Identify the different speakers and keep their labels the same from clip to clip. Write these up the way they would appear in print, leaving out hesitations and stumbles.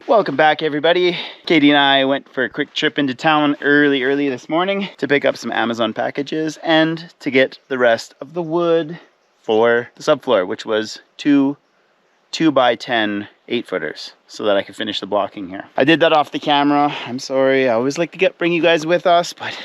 Speaker 1: Welcome back, everybody. Katie and I went for a quick trip into town early this morning to pick up some Amazon packages and to get the rest of the wood for the subfloor, which was two 2x10 8-footers, so that I could finish the blocking here. I did that off the camera. I'm sorry. I always like to bring you guys with us, but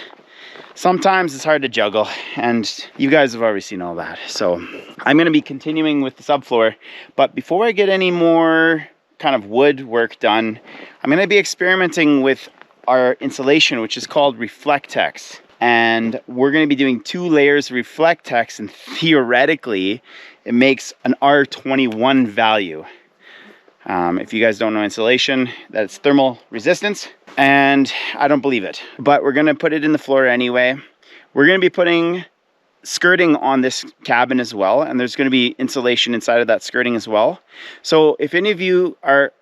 Speaker 1: sometimes it's hard to juggle, and you guys have already seen all that. So I'm going to be continuing with the subfloor, but before I get any more kind of wood work done, I'm going to be experimenting with our insulation, which is called Reflectex, and we're going to be doing 2 layers of Reflectex, and theoretically it makes an R21 value. If you guys don't know insulation, that's thermal resistance, and I don't believe it, but we're going to put it in the floor anyway. We're going to be putting skirting on this cabin as well, and there's going to be insulation inside of that skirting as well. So if any of you are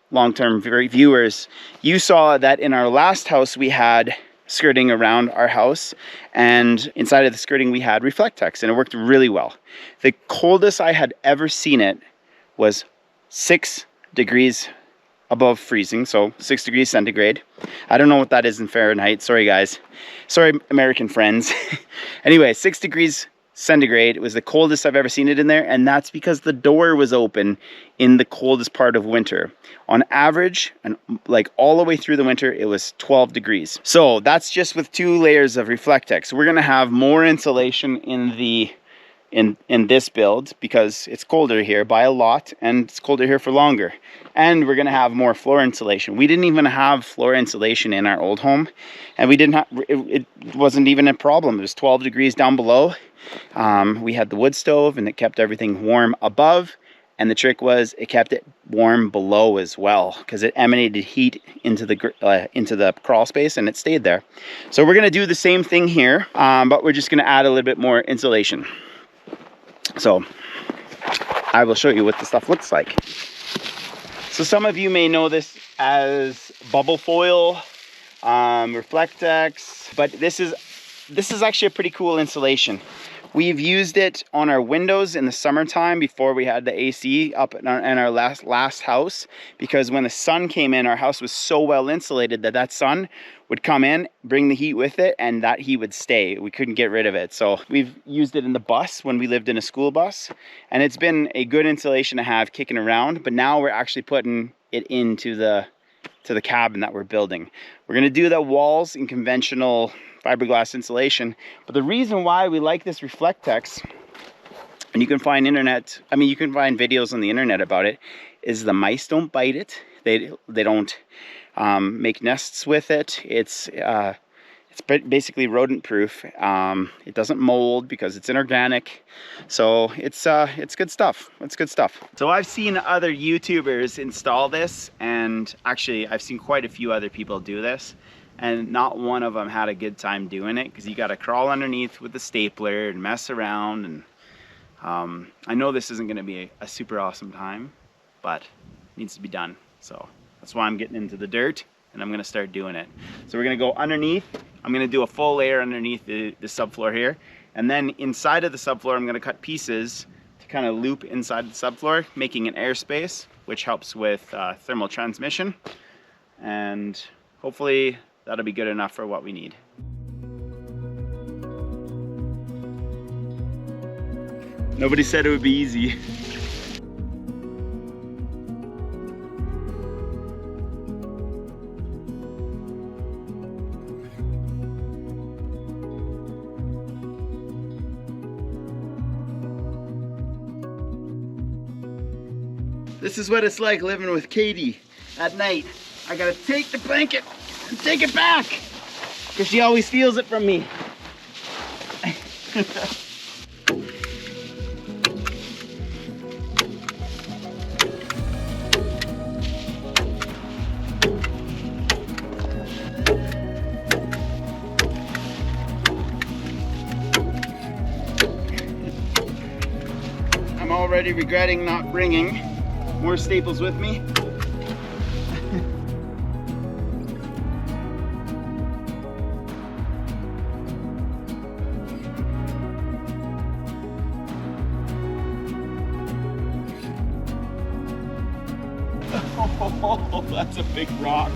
Speaker 1: long-term viewers, you saw that in our last house we had skirting around our house, and inside of the skirting we had Reflectex, and it worked really well. The coldest I had ever seen it was 6 degrees above freezing, so 6 degrees centigrade. I don't know what that is in Fahrenheit. Sorry, guys. Sorry, American friends. Anyway, 6 degrees centigrade was the coldest I've ever seen it in there, and that's because the door was open in the coldest part of winter. On average, and like all the way through the winter, it was 12 degrees. So that's just with 2 layers of Reflectex. We're gonna have more insulation in this build because it's colder here by a lot, and it's colder here for longer. And we're gonna have more floor insulation. We didn't even have floor insulation in our old home, and we didn't have it wasn't even a problem. It was 12 degrees down below. We had the wood stove, and it kept everything warm above, and the trick was it kept it warm below as well, because it emanated heat into the crawl space, and it stayed there. So we're gonna do the same thing here, but we're just gonna add a little bit more insulation. So I will show you what the stuff looks like. So some of you may know this as bubble foil, Reflectex, but this is actually a pretty cool insulation. We've used it on our windows in the summertime before we had the AC up in our last house, because when the sun came in, our house was so well insulated that sun would come in, bring the heat with it, and that heat would stay. We couldn't get rid of it. So we've used it in the bus when we lived in a school bus, and it's been a good insulation to have kicking around, but now we're actually putting it into the cabin that we're building. We're gonna do the walls in conventional fiberglass insulation, but the reason why we like this Reflectex, and you can find videos on the internet about it, is the mice don't bite it. They don't make nests with it. It's basically rodent proof. It doesn't mold because it's inorganic. So it's good stuff. It's good stuff. So I've seen other YouTubers install this, and actually I've seen quite a few other people do this, and not one of them had a good time doing it, because you got to crawl underneath with the stapler and mess around, and I know this isn't going to be a super awesome time, but it needs to be done. So that's why I'm getting into the dirt, and I'm going to start doing it. So we're going to go underneath. I'm going to do a full layer underneath the subfloor here, and then inside of the subfloor I'm going to cut pieces to kind of loop inside the subfloor, making an airspace, which helps with thermal transmission, and hopefully that'll be good enough for what we need. Nobody said it would be easy. This is what it's like living with Katie at night. I gotta take the blanket and take it back, because she always steals it from me. I'm already regretting not bringing more staples with me. That's a big rock.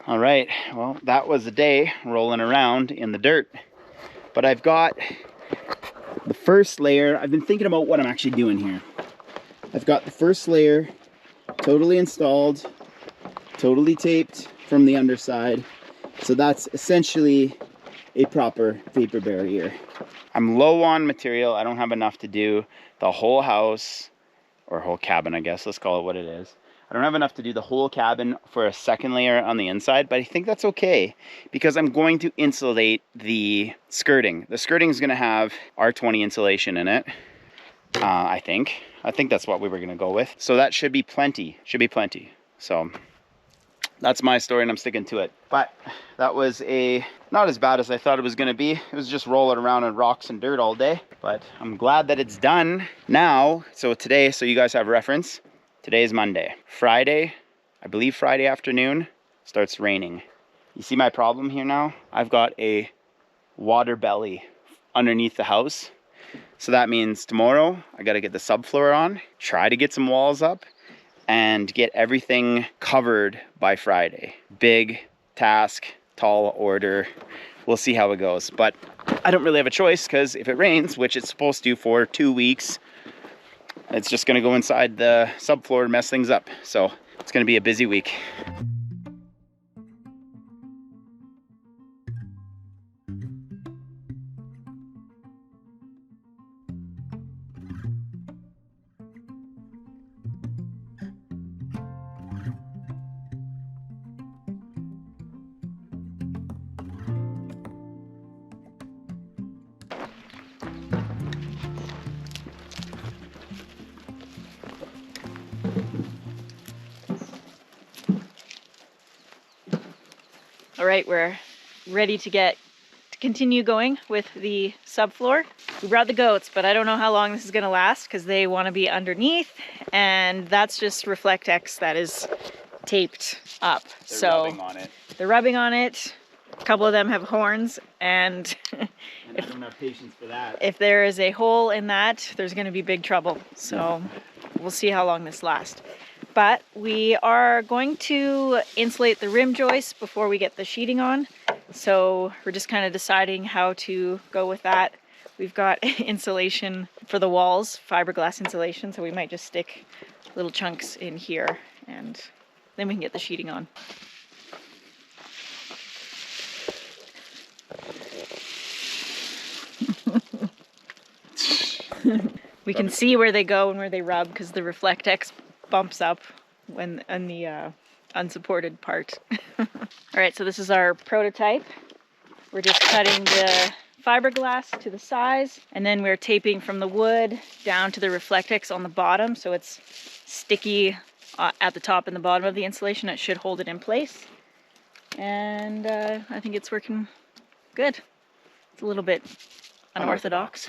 Speaker 1: All right, well, that was a day rolling around in the dirt. But I've got the first layer. I've been thinking about what I'm actually doing here. I've got the first layer totally installed, totally taped from the underside. So that's essentially a proper vapor barrier. I'm low on material. I don't have enough to do the whole house, or whole cabin, I guess. Let's call it what it is. I don't have enough to do the whole cabin for a second layer on the inside, but I think that's okay because I'm going to insulate the skirting. The skirting is going to have R20 insulation in it, I think. I think that's what we were going to go with. So that should be plenty. So that's my story and I'm sticking to it. But that was not as bad as I thought it was going to be. It was just rolling around in rocks and dirt all day. But I'm glad that it's done now. So today, so you guys have reference, today is Monday. Friday, I believe Friday afternoon, starts raining. You see my problem here now? I've got a water belly underneath the house. So that means tomorrow I got to get the subfloor on, try to get some walls up, and get everything covered by Friday. Big task, tall order. We'll see how it goes. But I don't really have a choice because if it rains, which it's supposed to for 2 weeks, it's just going to go inside the subfloor and mess things up. So it's going to be a busy week.
Speaker 2: All right, we're ready to continue going with the subfloor. We brought the goats, but I don't know how long this is gonna last because they wanna be underneath, and that's just Reflectex that is taped up.
Speaker 1: They're rubbing on it.
Speaker 2: They're rubbing on it. A couple of them have horns, and
Speaker 1: I don't have patience for that.
Speaker 2: If there is a hole in that, there's going to be big trouble. So we'll see how long this lasts. But we are going to insulate the rim joist before we get the sheeting on. So we're just kind of deciding how to go with that. We've got insulation for the walls, fiberglass insulation, so we might just stick little chunks in here and then we can get the sheeting on. We can see where they go and where they rub because the Reflectex bumps up when on the unsupported part. All right, so this is our prototype. We're just cutting the fiberglass to the size, and then we're taping from the wood down to the Reflectex on the bottom, so it's sticky at the top and the bottom of the insulation. It should hold it in place, and I think it's working good. It's a little bit unorthodox.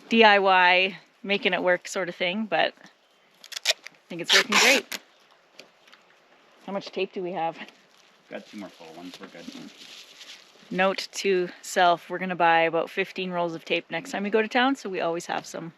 Speaker 2: DIY, making it work sort of thing, but I think it's working great. How much tape do we have?
Speaker 1: Got 2 more full ones, we're good.
Speaker 2: Note to self, we're gonna buy about 15 rolls of tape next time we go to town, so we always have some.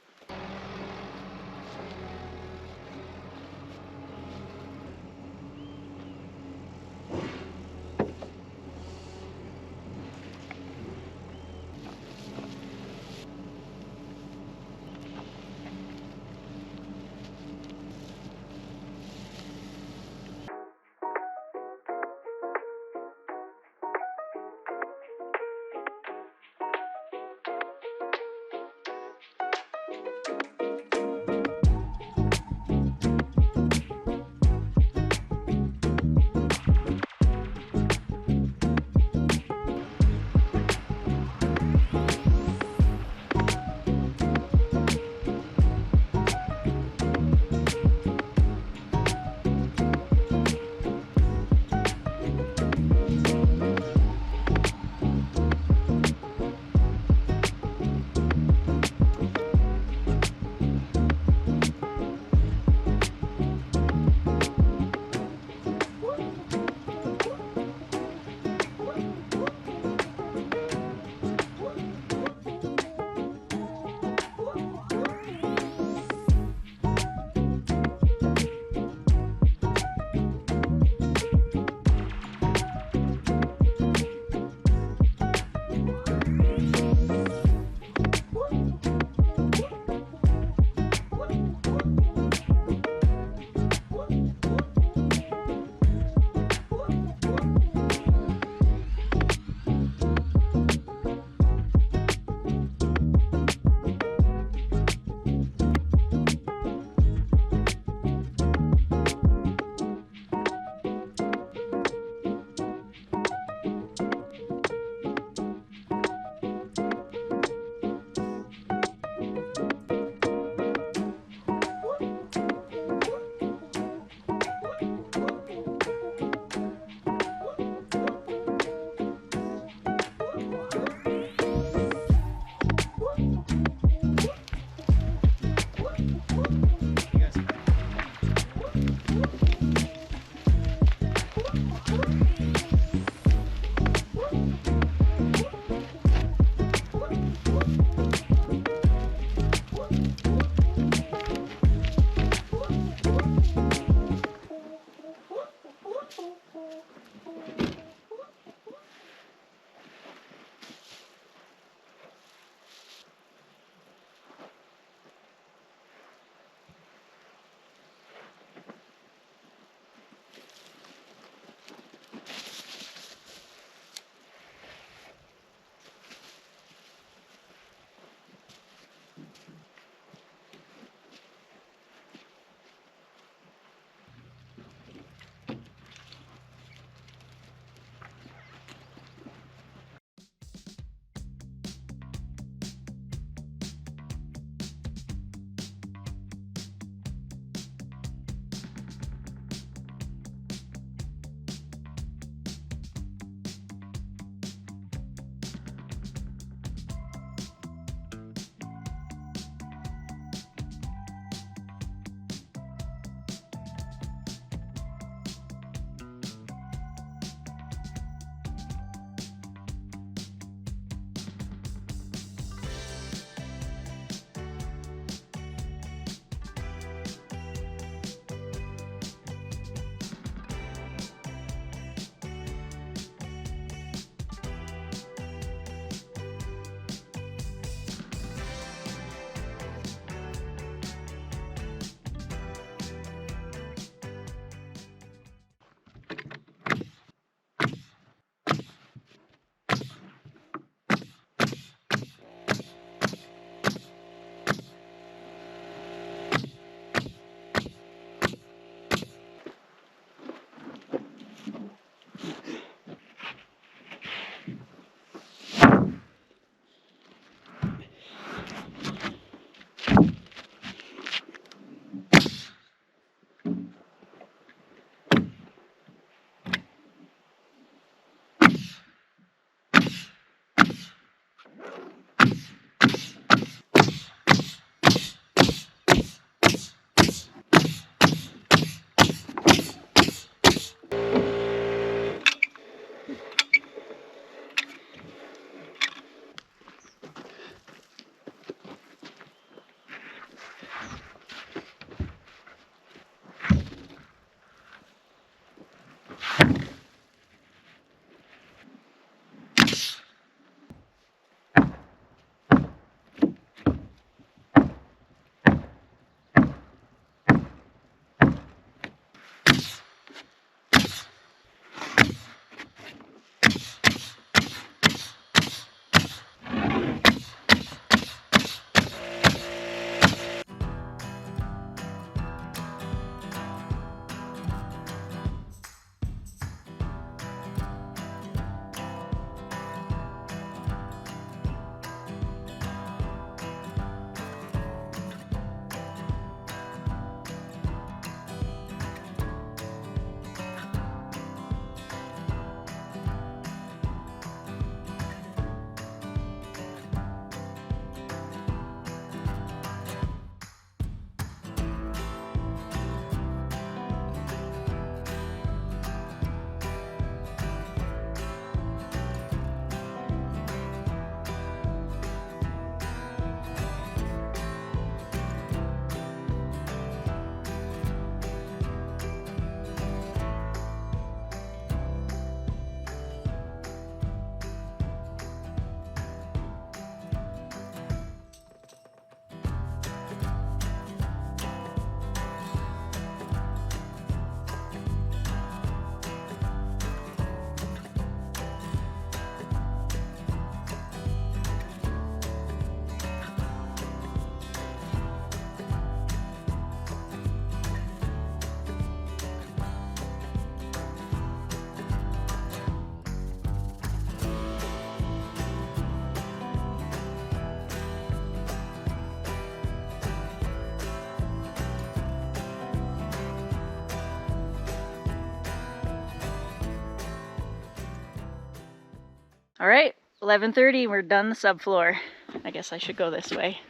Speaker 2: All right, 11:30, we're done the subfloor. I guess I should go this way.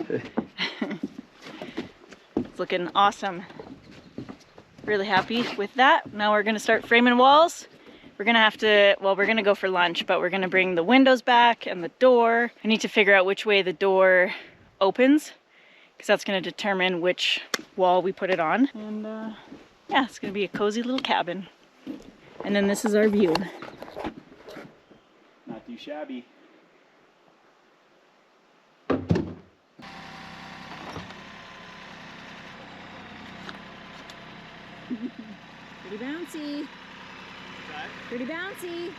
Speaker 2: It's looking awesome. Really happy with that. Now we're gonna start framing walls. We're gonna have to, well, we're gonna go for lunch, but we're gonna bring the windows back and the door. I need to figure out which way the door opens, because that's gonna determine which wall we put it on. And yeah, it's gonna be a cozy little cabin. And then this is our view.
Speaker 1: Not too shabby.
Speaker 2: Pretty bouncy. Pretty bouncy.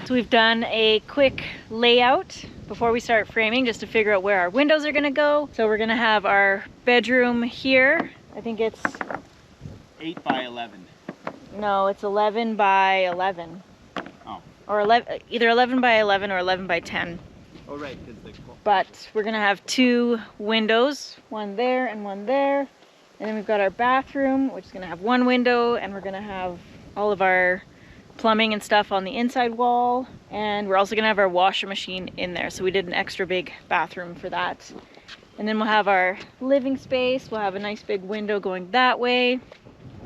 Speaker 2: So we've done a quick layout before we start framing, just to figure out where our windows are gonna go. So we're gonna have our bedroom here. I think it's
Speaker 1: 8 by 11.
Speaker 2: No, it's 11 by 11.
Speaker 1: Oh.
Speaker 2: Or 11, either 11 by 11 or 11 by 10.
Speaker 1: Oh, right. Because
Speaker 2: But we're gonna have two windows, one there and one there. And then we've got our bathroom, which is gonna have one window, and we're gonna have all of our plumbing and stuff on the inside wall. And we're also gonna have our washer machine in there. So we did an extra big bathroom for that. And then we'll have our living space. We'll have a nice big window going that way.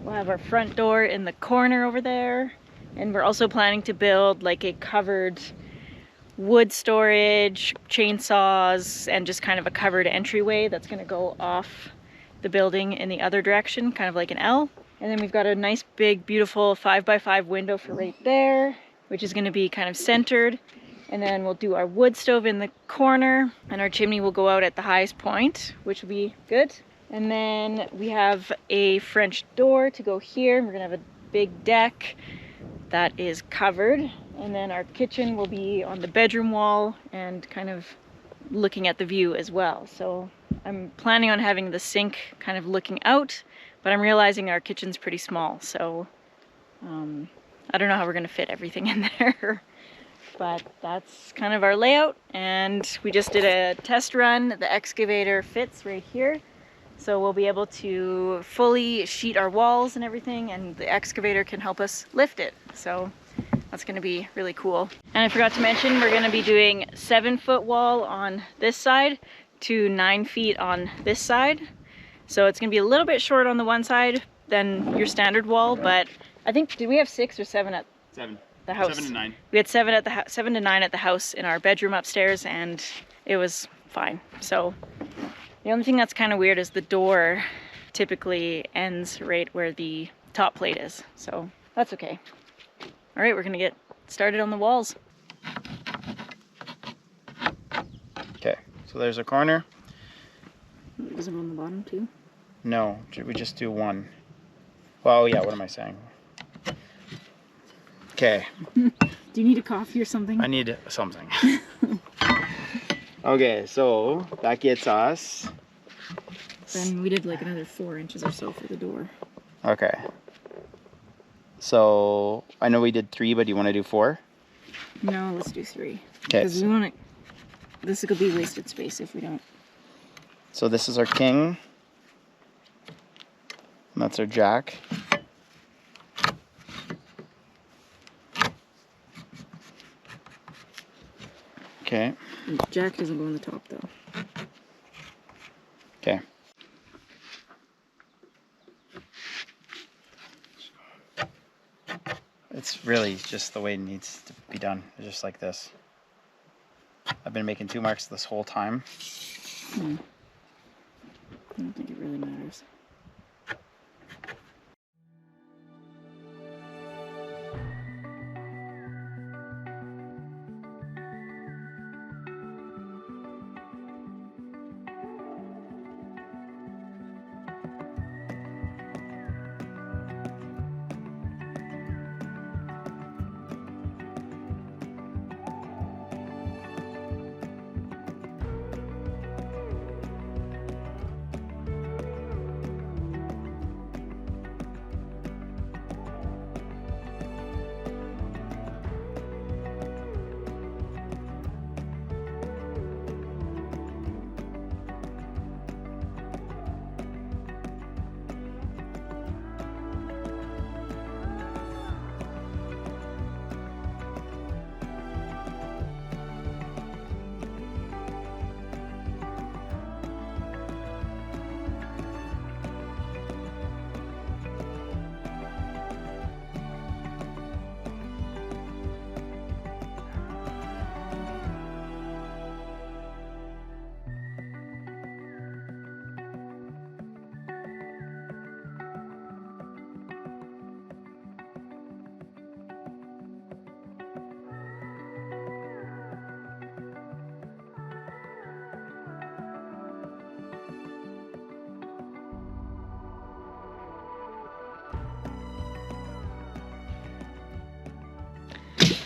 Speaker 2: We'll have our front door in the corner over there. And we're also planning to build like a covered wood storage, chainsaws, and just kind of a covered entryway that's gonna go off the building in the other direction, kind of like an L. And then we've got a nice big beautiful 5x5 window for right there, which is gonna be kind of centered. And then we'll do our wood stove in the corner, and our chimney will go out at the highest point, which will be good. And then we have a French door to go here. We're gonna have a big deck that is covered. And then our kitchen will be on the bedroom wall and kind of looking at the view as well. So I'm planning on having the sink kind of looking out, but I'm realizing our kitchen's pretty small. So I don't know how we're gonna fit everything in there. But that's kind of our layout. And we just did a test run. The excavator fits right here. So we'll be able to fully sheet our walls and everything, and the excavator can help us lift it. So that's gonna be really cool. And I forgot to mention, we're gonna be doing 7-foot wall on this side to 9 feet on this side. So it's gonna be a little bit short on the one side than your standard wall, but I think, did we have 6 or 7 at?
Speaker 1: 7.
Speaker 2: the house.
Speaker 1: 7 to 9.
Speaker 2: We had 7 to 9 at the house in our bedroom upstairs, and it was fine. So the only thing that's kind of weird is the door typically ends right where the top plate is. So that's okay. All right, we're gonna get started on the walls.
Speaker 1: Okay, so there's a corner.
Speaker 2: Does it go on the bottom too?
Speaker 1: No, we just do one. Well, yeah, what am I saying? Okay.
Speaker 2: Do you need a coffee or something?
Speaker 1: I need something. Okay, so that gets us.
Speaker 2: Then we did like another 4 inches or so for the door.
Speaker 1: Okay. So I know we did 3, but do you want to do 4?
Speaker 2: No, let's do 3.
Speaker 1: Okay.
Speaker 2: Because we want to. This could be wasted space if we don't.
Speaker 1: So this is our king. And that's our jack. Okay.
Speaker 2: Jack doesn't go on the top though.
Speaker 1: Okay. It's really just the way it needs to be done. It's just like this. I've been making 2 marks this whole time.
Speaker 2: I don't think it really matters.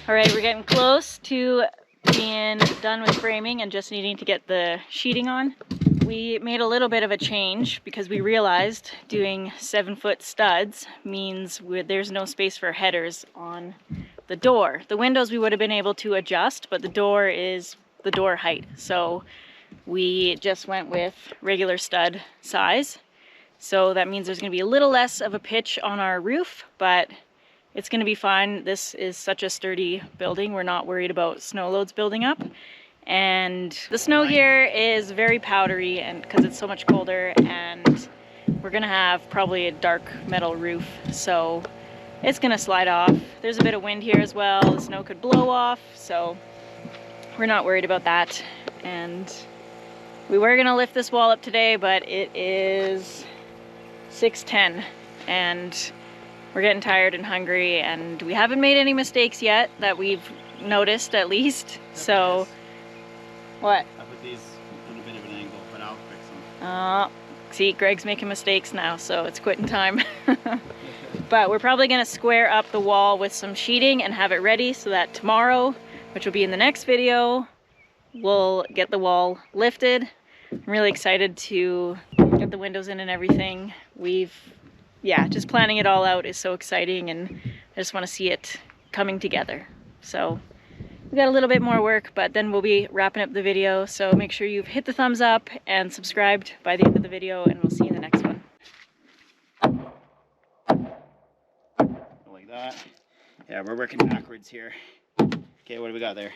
Speaker 2: All right, we're getting close to being done with framing and just needing to get the sheeting on. We made a little bit of a change because we realized doing 7-foot studs means there's no space for headers on the door. The windows we would have been able to adjust, but the door is the door height. So we just went with regular stud size. So that means there's going to be a little less of a pitch on our roof, but it's going to be fine. This is such a sturdy building. We're not worried about snow loads building up. And the snow here is very powdery, and because it's so much colder, and we're going to have probably a dark metal roof. So it's going to slide off. There's a bit of wind here as well. The snow could blow off. So we're not worried about that. And we were going to lift this wall up today, but it is 6:10 and we're getting tired and hungry, and we haven't made any mistakes yet that we've noticed, at least. So, what?
Speaker 1: I put these on a bit of an angle, but I'll fix them.
Speaker 2: See, Greg's making mistakes now, so it's quitting time. But we're probably gonna square up the wall with some sheeting and have it ready so that tomorrow, which will be in the next video, we'll get the wall lifted. I'm really excited to get the windows in and everything. Yeah, just planning it all out is so exciting, and I just want to see it coming together. So we got a little bit more work, but then we'll be wrapping up the video. So make sure you've hit the thumbs up and subscribed by the end of the video, and we'll see you in the next one.
Speaker 1: Like that. Yeah, we're working backwards here. Okay, what do we got there?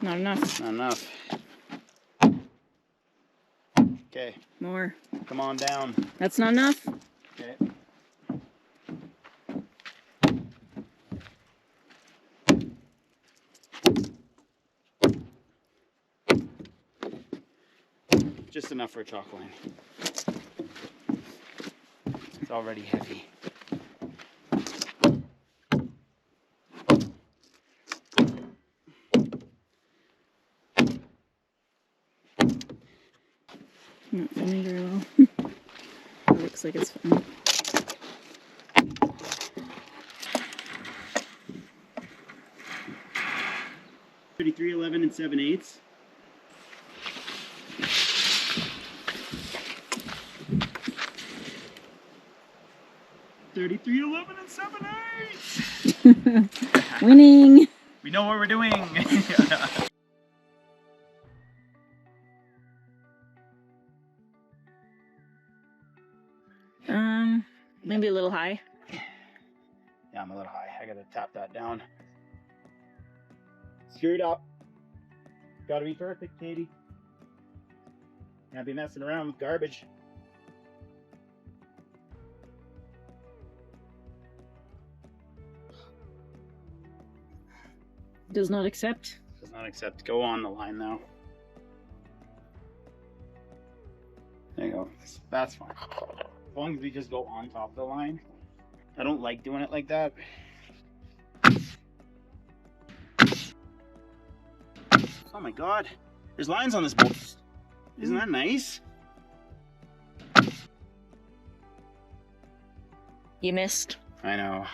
Speaker 2: Not enough.
Speaker 1: Not enough. Okay.
Speaker 2: More.
Speaker 1: Come on down.
Speaker 2: That's not enough?
Speaker 1: Okay. just enough for a chalk line. It's already heavy.
Speaker 2: Not filming very well. It looks like it's fine.
Speaker 1: $33, 11 and 7/8. $33, 11 and 7/8.
Speaker 2: Winning!
Speaker 1: We know what we're doing.
Speaker 2: Maybe a little high.
Speaker 1: Yeah, I'm a little high. I gotta tap that down. Screwed up. Gotta be perfect, Katie. Can't be messing around with garbage.
Speaker 2: Does not accept.
Speaker 1: Does not accept. Go on the line now. There you go. That's fine. As long as we just go on top of the line. I don't like doing it like that. Oh my god. There's lines on this board. Isn't that nice?
Speaker 2: You missed.
Speaker 1: I know.